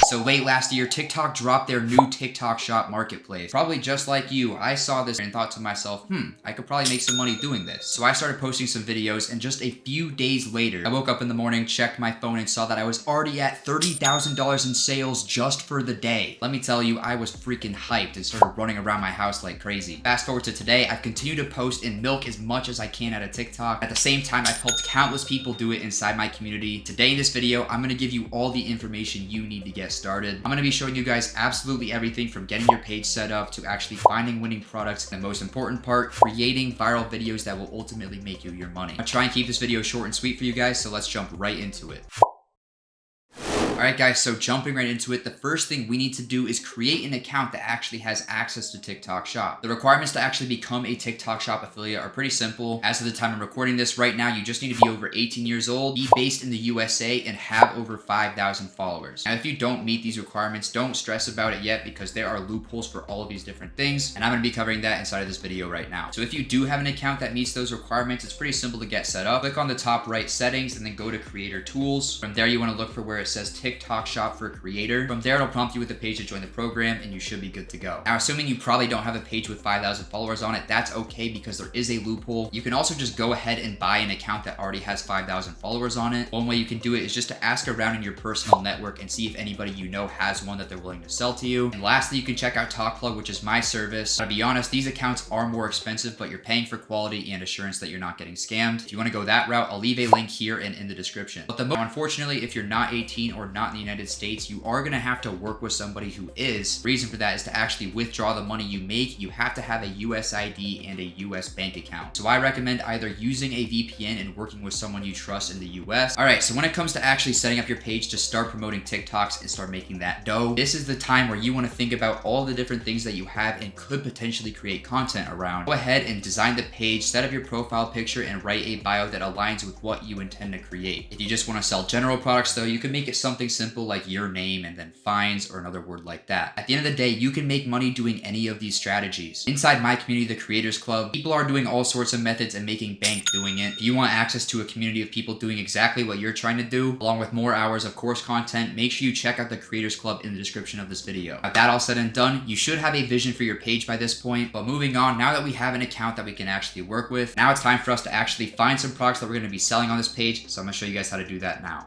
So late last year, TikTok dropped their new TikTok Shop marketplace. Probably just like you, I saw this and thought to myself, I could probably make some money doing this. So I started posting some videos, and just a few days later, I woke up in the morning, checked my phone, and saw that I was already at $30,000 in sales just for the day. Let me tell you, I was freaking hyped and started running around my house like crazy. Fast forward to today, I've continued to post and milk as much as I can out of TikTok. At the same time, I've helped countless people do it inside my community. Today in this video, I'm gonna give you all the information you need to get started. I'm gonna be showing you guys absolutely everything from getting your page set up to actually finding winning products, and the most important part, creating viral videos that will ultimately make you your money. I'll try and keep this video short and sweet for you guys, so let's jump right into it. Alright guys, so jumping right into it, the first thing we need to do is create an account that actually has access to TikTok Shop. The requirements to actually become a TikTok Shop affiliate are pretty simple. As of the time I'm recording this right now, you just need to be over 18 years old, be based in the USA, and have over 5,000 followers. Now if you don't meet these requirements, don't stress about it yet because there are loopholes for all of these different things, and I'm going to be covering that inside of this video right now. So if you do have an account that meets those requirements, it's pretty simple to get set up. Click on the top right settings and then go to Creator Tools. From there you want to look for where it says TikTok Shop for Creator. From there, it'll prompt you with a page to join the program, and you should be good to go. Now, assuming you probably don't have a page with 5,000 followers on it, that's okay because there is a loophole. You can also just go ahead and buy an account that already has 5,000 followers on it. One way you can do it is just to ask around in your personal network and see if anybody you know has one that they're willing to sell to you. And lastly, you can check out TalkPlug, which is my service. To be honest, these accounts are more expensive, but you're paying for quality and assurance that you're not getting scammed. If you want to go that route, I'll leave a link here and in the description. But unfortunately, if you're not 18 or not in the United States, you are going to have to work with somebody who is. The reason for that is to actually withdraw the money you make, you have to have a US ID and a US bank account. So I recommend either using a VPN and working with someone you trust in the US. Alright, so when it comes to actually setting up your page to start promoting TikToks and start making that dough, this is the time where you want to think about all the different things that you have and could potentially create content around. Go ahead and design the page, set up your profile picture, and write a bio that aligns with what you intend to create. If you just want to sell general products though, you can make it something simple like your name and then fines or another word like that. At the end of the day, you can make money doing any of these strategies. Inside my community, the Creators Club, people are doing all sorts of methods and making bank doing it. If you want access to a community of people doing exactly what you're trying to do, along with more hours of course content, make sure you check out the Creators Club in the description of this video. With that all said and done, you should have a vision for your page by this point. But moving on, now that we have an account that we can actually work with, now it's time for us to actually find some products that we're going to be selling on this page. So I'm going to show you guys how to do that now.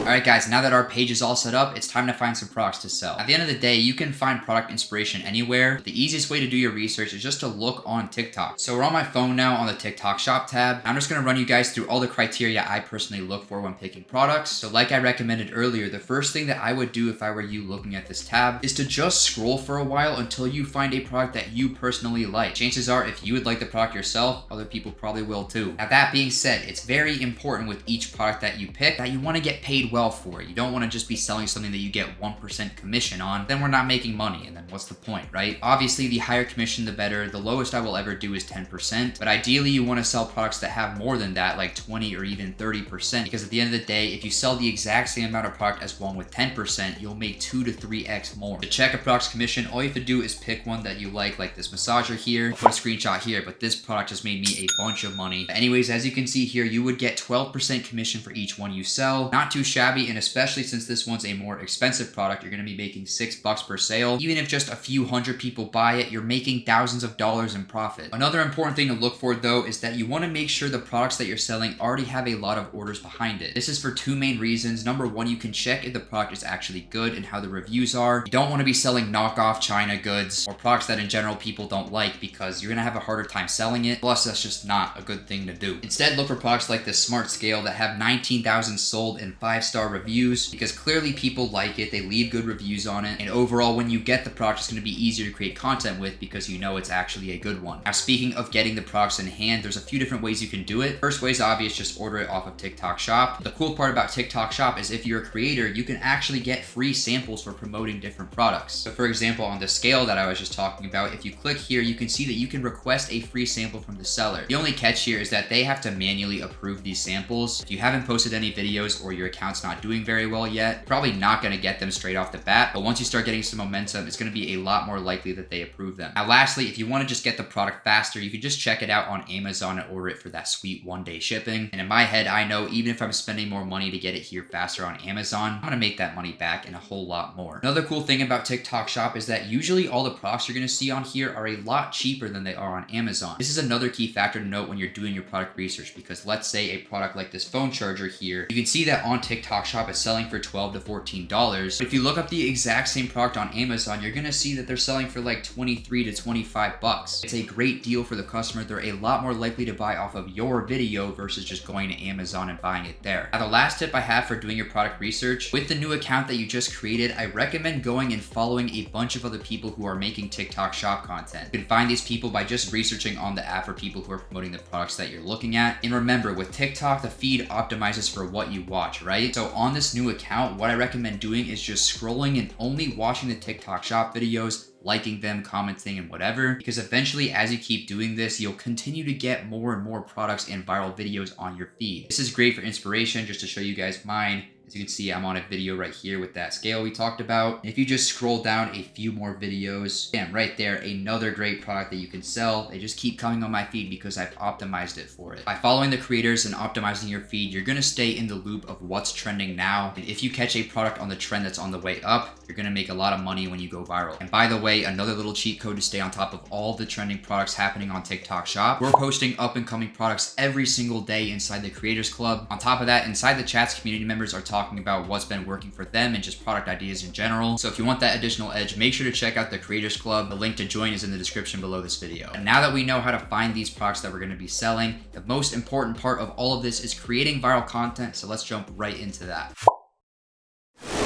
Alright guys, now that our page is all set up, it's time to find some products to sell. At the end of the day, you can find product inspiration anywhere. The easiest way to do your research is just to look on TikTok. So we're on my phone now on the TikTok Shop tab. I'm just going to run you guys through all the criteria I personally look for when picking products. So like I recommended earlier, the first thing that I would do if I were you looking at this tab is to just scroll for a while until you find a product that you personally like. Chances are, if you would like the product yourself, other people probably will too. Now that being said, it's very important with each product that you pick that you want to get paid well for it. You don't want to just be selling something that you get 1% commission on, then we're not making money, and then what's the point, right? Obviously, the higher commission, the better. The lowest I will ever do is 10%, but ideally you want to sell products that have more than that, like 20 or even 30%, because at the end of the day, if you sell the exact same amount of product as one with 10%, you'll make 2 to 3x more. To check a product's commission, all you have to do is pick one that you like this massager here. I'll put a screenshot here, but this product just made me a bunch of money. Anyways, as you can see here, you would get 12% commission for each one you sell. Not too shabby, and especially since this one's a more expensive product, you're going to be making $6 per sale. Even if just a few hundred people buy it, you're making thousands of dollars in profit. Another important thing to look for though is that you want to make sure the products that you're selling already have a lot of orders behind it. This is for two main reasons. Number one, you can check if the product is actually good and how the reviews are. You don't want to be selling knockoff China goods or products that in general people don't like because you're going to have a harder time selling it. Plus, that's just not a good thing to do. Instead, look for products like this Smart Scale that have 19,000 sold and 5-star reviews, because clearly people like it, they leave good reviews on it, and overall when you get the product, it's going to be easier to create content with because you know it's actually a good one. Now speaking of getting the products in hand, there's a few different ways you can do it. First way is obvious, just order it off of TikTok Shop. The cool part about TikTok Shop is if you're a creator, you can actually get free samples for promoting different products. So for example, on the scale that I was just talking about, if you click here, you can see that you can request a free sample from the seller. The only catch here is that they have to manually approve these samples. If you haven't posted any videos or your account's account's not doing very well yet, probably not going to get them straight off the bat. But once you start getting some momentum, it's going to be a lot more likely that they approve them. Now, lastly, if you want to just get the product faster, you can just check it out on Amazon and order it for that sweet 1-day shipping. And in my head, I know even if I'm spending more money to get it here faster on Amazon, I'm going to make that money back and a whole lot more. Another cool thing about TikTok Shop is that usually all the products you're going to see on here are a lot cheaper than they are on Amazon. This is another key factor to note when you're doing your product research, because let's say a product like this phone charger here, you can see that on TikTok Shop it's selling for $12 to $14. But if you look up the exact same product on Amazon, you're going to see that they're selling for like 23 to 25 bucks. It's a great deal for the customer. They're a lot more likely to buy off of your video versus just going to Amazon and buying it there. Now, the last tip I have for doing your product research, with the new account that you just created, I recommend going and following a bunch of other people who are making TikTok Shop content. You can find these people by just researching on the app for people who are promoting the products that you're looking at. And remember, with TikTok, the feed optimizes for what you watch, right? So on this new account, what I recommend doing is just scrolling and only watching the TikTok Shop videos, liking them, commenting, and whatever, because eventually as you keep doing this, you'll continue to get more and more products and viral videos on your feed. This is great for inspiration. Just to show you guys mine, as you can see, I'm on a video right here with that scale we talked about. And if you just scroll down a few more videos, damn, right there, another great product that you can sell. They just keep coming on my feed because I've optimized it for it. By following the creators and optimizing your feed, you're gonna stay in the loop of what's trending now. And if you catch a product on the trend that's on the way up, you're gonna make a lot of money when you go viral. And by the way, another little cheat code to stay on top of all the trending products happening on TikTok Shop. We're posting up and coming products every single day inside the Creators Club. On top of that, inside the chats, community members are talking about what's been working for them and just product ideas in general. So if you want that additional edge, make sure to check out the Creators Club. The link to join is in the description below this video. And now that we know how to find these products that we're going to be selling, the most important part of all of this is creating viral content. So let's jump right into that.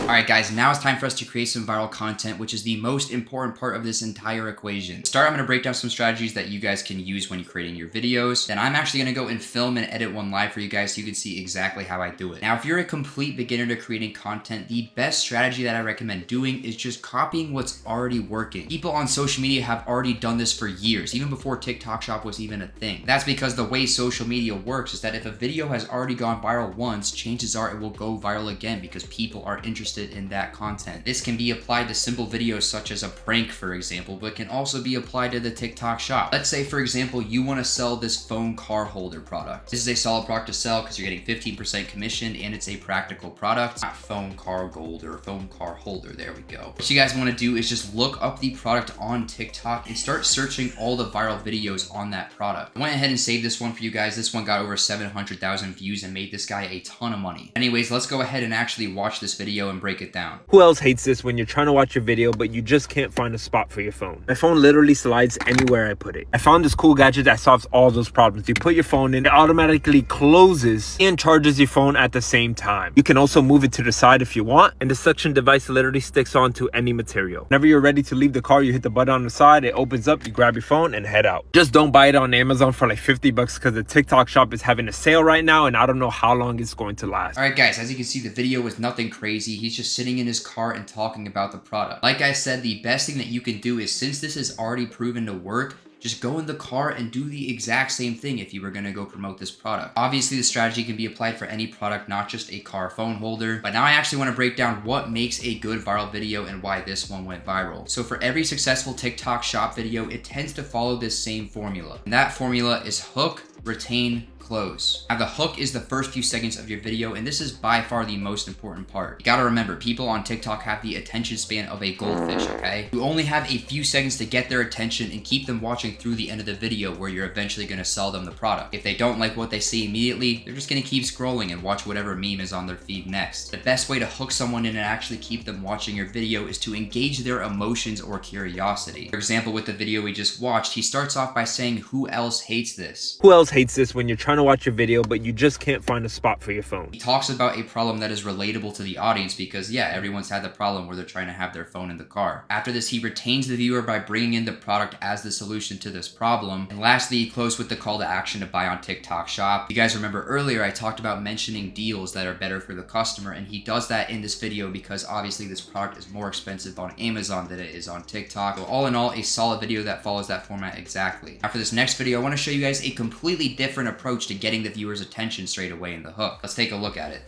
Alright guys, now it's time for us to create some viral content, which is the most important part of this entire equation. To start, I'm going to break down some strategies that you guys can use when you're creating your videos. Then I'm actually going to go and film and edit one live for you guys so you can see exactly how I do it. Now, if you're a complete beginner to creating content, the best strategy that I recommend doing is just copying what's already working. People on social media have already done this for years, even before TikTok Shop was even a thing. That's because the way social media works is that if a video has already gone viral once, chances are it will go viral again because people are interested in that content. This can be applied to simple videos such as a prank, for example, but can also be applied to the TikTok Shop. Let's say, for example, you want to sell this phone car holder product. This is a solid product to sell because you're getting 15% commission and it's a practical product. Not phone car gold or phone car holder. There we go. What you guys want to do is just look up the product on TikTok and start searching all the viral videos on that product. I went ahead and saved this one for you guys. This one got over 700,000 views and made this guy a ton of money. Anyways, let's go ahead and actually watch this video and break it down. Who else hates this when you're trying to watch a video but you just can't find a spot for your phone? My phone literally slides anywhere I put it. I found this cool gadget that solves all those problems. You put your phone in, it automatically closes and charges your phone at the same time. You can also move it to the side if you want, and the suction device literally sticks onto any material. Whenever you're ready to leave the car, you hit the button on the side, it opens up, you grab your phone and head out. Just don't buy it on Amazon for like 50 bucks because the TikTok Shop is having a sale right now and I don't know how long it's going to last. Alright guys, as you can see, the video was nothing crazy. He's just sitting in his car and talking about the product. Like I said, the best thing that you can do is, since this is already proven to work, just go in the car and do the exact same thing if you were going to go promote this product. Obviously, the strategy can be applied for any product, not just a car phone holder. But now I actually want to break down what makes a good viral video and why this one went viral. So for every successful TikTok Shop video, it tends to follow this same formula. And that formula is hook, retain, close. Now the hook is the first few seconds of your video, and this is by far the most important part. You gotta remember, people on TikTok have the attention span of a goldfish, okay? You only have a few seconds to get their attention and keep them watching through the end of the video where you're eventually gonna sell them the product. If they don't like what they see immediately, they're just gonna keep scrolling and watch whatever meme is on their feed next. The best way to hook someone in and actually keep them watching your video is to engage their emotions or curiosity. For example, with the video we just watched, he starts off by saying, "Who else hates this?" Who else hates this when you're trying to watch a video but you just can't find a spot for your phone? He talks about a problem that is relatable to the audience because, yeah, everyone's had the problem where they're trying to have their phone in the car. After this, he retains the viewer by bringing in the product as the solution to this problem. And lastly, he closed with the call to action to buy on TikTok Shop. You guys remember earlier I talked about mentioning deals that are better for the customer, and he does that in this video because obviously this product is more expensive on Amazon than it is on TikTok. So all in all, a solid video that follows that format exactly. Now for this next video, I want to show you guys a completely different approach to getting the viewer's attention straight away in the hook. Let's take a look at it.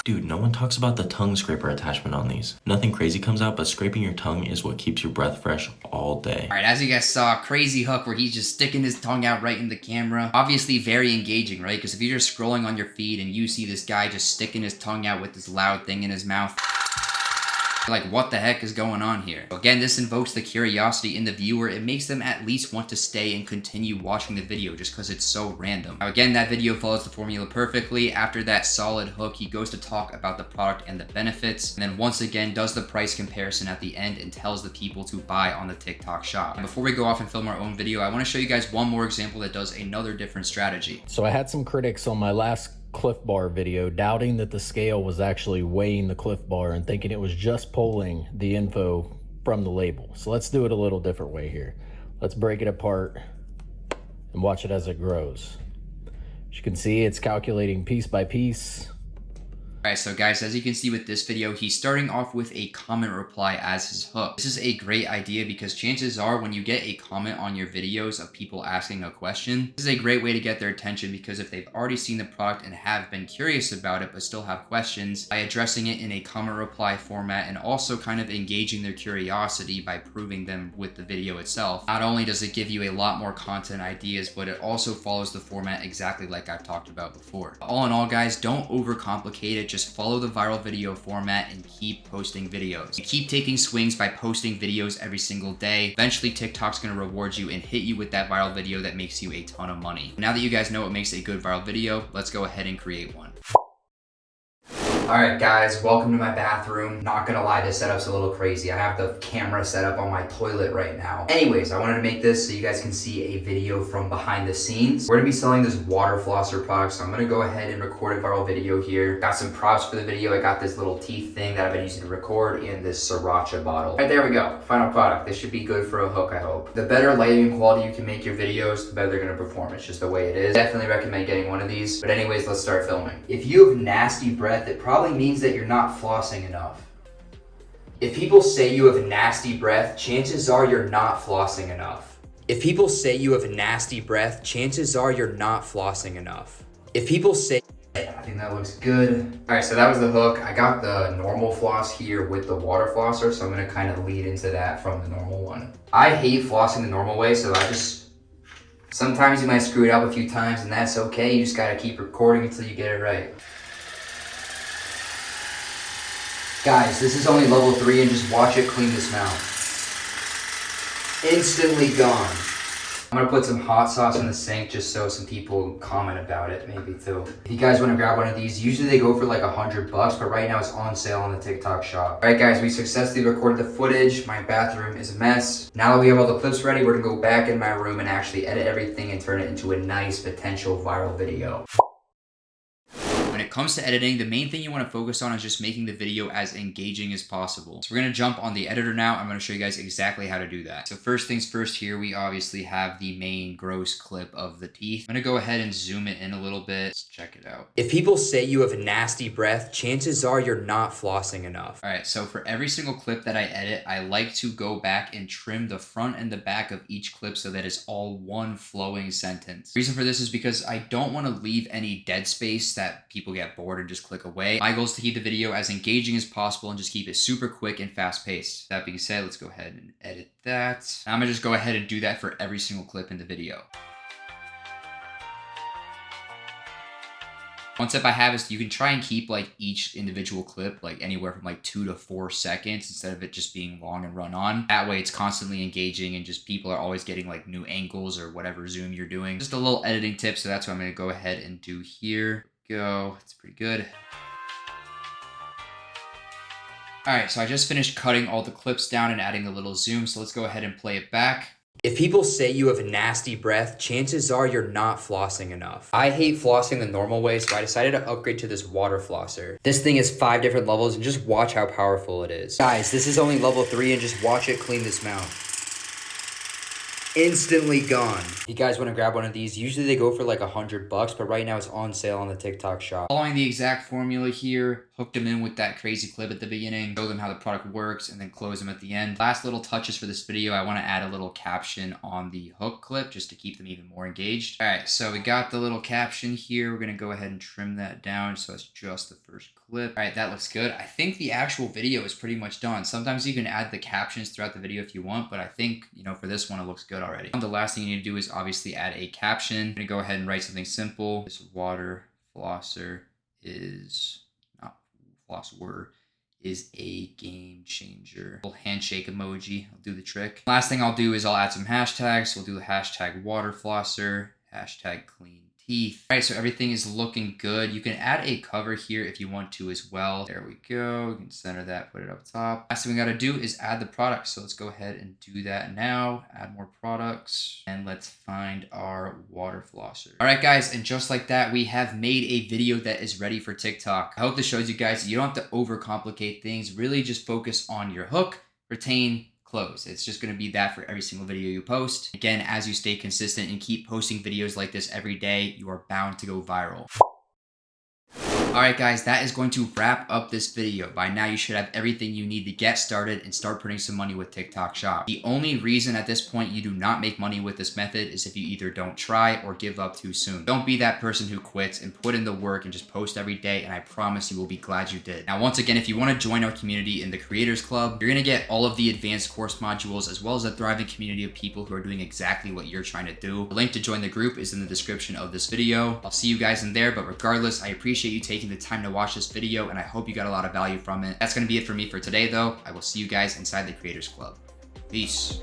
Dude, no one talks about the tongue scraper attachment on these. Nothing crazy comes out, but scraping your tongue is what keeps your breath fresh all day. Alright, as you guys saw, crazy hook where he's just sticking his tongue out right in the camera. Obviously very engaging, right? Because if you're just scrolling on your feed and you see this guy just sticking his tongue out with this loud thing in his mouth, like, what the heck is going on here? Again, this invokes the curiosity in the viewer. It makes them at least want to stay and continue watching the video just because it's so random. Now, again, that video follows the formula perfectly. After that solid hook, he goes to talk about the product and the benefits, and then once again does the price comparison at the end and tells the people to buy on the TikTok shop. And before we go off and film our own video, I want to show you guys one more example that does another different strategy. So I had some critics on my last Cliff Bar video doubting that the scale was actually weighing the Cliff Bar and thinking it was just pulling the info from the label. So let's do it a little different way here. Let's break it apart and watch it as it grows. As you can see, it's calculating piece by piece. Alright, so guys, as you can see with this video, he's starting off with a comment reply as his hook. This is a great idea because chances are when you get a comment on your videos of people asking a question, this is a great way to get their attention because if they've already seen the product and have been curious about it but still have questions, by addressing it in a comment reply format and also kind of engaging their curiosity by proving them with the video itself, not only does it give you a lot more content ideas, but it also follows the format exactly like I've talked about before. All in all, guys, don't overcomplicate it. Just follow the viral video format and keep posting videos. You keep taking swings by posting videos every single day. Eventually, TikTok's gonna reward you and hit you with that viral video that makes you a ton of money. Now that you guys know what makes a good viral video, let's go ahead and create one. Alright guys, welcome to my bathroom. Not gonna lie, this setup's a little crazy. I have the camera set up on my toilet right now. Anyways, I wanted to make this so you guys can see a video from behind the scenes. We're gonna be selling this water flosser product, so I'm gonna go ahead and record a viral video here. Got some props for the video. I got this little teeth thing that I've been using to record and this sriracha bottle. Alright, there we go. Final product. This should be good for a hook, I hope. The better lighting quality you can make your videos, the better they're gonna perform. It's just the way it is. Definitely recommend getting one of these. But anyways, let's start filming. If you have nasty breath, it probably means that you're not flossing enough. If people say you have nasty breath, chances are you're not flossing enough. If people say you have nasty breath, chances are you're not flossing enough. If people say... I think that looks good. Alright, so that was the hook. I got the normal floss here with the water flosser, so I'm gonna kind of lead into that from the normal one. I hate flossing the normal way, so sometimes you might screw it up a few times and that's okay. You just gotta keep recording until you get it right. Guys, this is only level 3 and just watch it clean this mouth. Instantly gone. I'm gonna put some hot sauce in the sink just so some people comment about it, maybe too. If you guys wanna grab one of these, usually they go for like $100, but right now it's on sale on the TikTok shop. Alright guys, we successfully recorded the footage. My bathroom is a mess. Now that we have all the clips ready, we're gonna go back in my room and actually edit everything and turn it into a nice potential viral video. When it comes to editing, the main thing you want to focus on is just making the video as engaging as possible. So we're going to jump on the editor now. I'm going to show you guys exactly how to do that. So first things first here, we obviously have the main gross clip of the teeth. I'm going to go ahead and zoom it in a little bit. Let's check it out. If people say you have nasty breath, chances are you're not flossing enough. All right, so for every single clip that I edit, I like to go back and trim the front and the back of each clip so that it's all one flowing sentence. The reason for this is because I don't want to leave any dead space that people get bored and just click away. My goal is to keep the video as engaging as possible and just keep it super quick and fast paced. That being said, let's go ahead and edit that. Now I'm gonna just go ahead and do that for every single clip in the video. One tip I have is you can try and keep like each individual clip like anywhere from like 2 to 4 seconds instead of it just being long and run on. That way it's constantly engaging and just people are always getting like new angles or whatever zoom you're doing. Just a little editing tip, so that's what I'm gonna go ahead and do here. Go. It's pretty good. Alright, so I just finished cutting all the clips down and adding a little zoom, so let's go ahead and play it back. If people say you have nasty breath, chances are you're not flossing enough. I hate flossing the normal way, so I decided to upgrade to this water flosser. This thing has 5 different levels, and just watch how powerful it is. Guys, this is only level 3, and just watch it clean this mouth. Instantly gone. If you guys want to grab one of these, usually they go for like $100, but right now it's on sale on the TikTok shop. Following the exact formula here, hooked them in with that crazy clip at the beginning, show them how the product works, and then close them at the end. Last little touches for this video, I want to add a little caption on the hook clip just to keep them even more engaged. All right, so we got the little caption here. We're going to go ahead and trim that down so it's just the first clip. clip. All right, that looks good. I think the actual video is pretty much done. Sometimes you can add the captions throughout the video if you want, but I think, you know, for this one, it looks good already. The last thing you need to do is obviously add a caption. I'm gonna go ahead and write something simple. This water flosser is not flosser. Is a game changer. Little handshake emoji, I'll do the trick. Last thing I'll do is I'll add some hashtags. So we'll do the hashtag water flosser, hashtag clean teeth. All right, so everything is looking good. You can add a cover here if you want to as well. There we go. You can center that, put it up top. Last thing we gotta do is add the products. So let's go ahead and do that now. Add more products and let's find our water flosser. All right, guys, and just like that, we have made a video that is ready for TikTok. I hope this shows you guys you don't have to overcomplicate things. Really just focus on your hook, retain, close. It's just going to be that for every single video you post. Again, as you stay consistent and keep posting videos like this every day, you are bound to go viral. Alright guys, that is going to wrap up this video. By now you should have everything you need to get started and start putting some money with TikTok Shop. The only reason at this point you do not make money with this method is if you either don't try or give up too soon. Don't be that person who quits and put in the work and just post every day, and I promise you will be glad you did. Now once again, if you want to join our community in the Creators Club, you're going to get all of the advanced course modules as well as a thriving community of people who are doing exactly what you're trying to do. The link to join the group is in the description of this video. I'll see you guys in there, but regardless, I appreciate you taking the time to watch this video, and I hope you got a lot of value from it. That's going to be it for me for today, though. I will see you guys inside the Creators Club. Peace.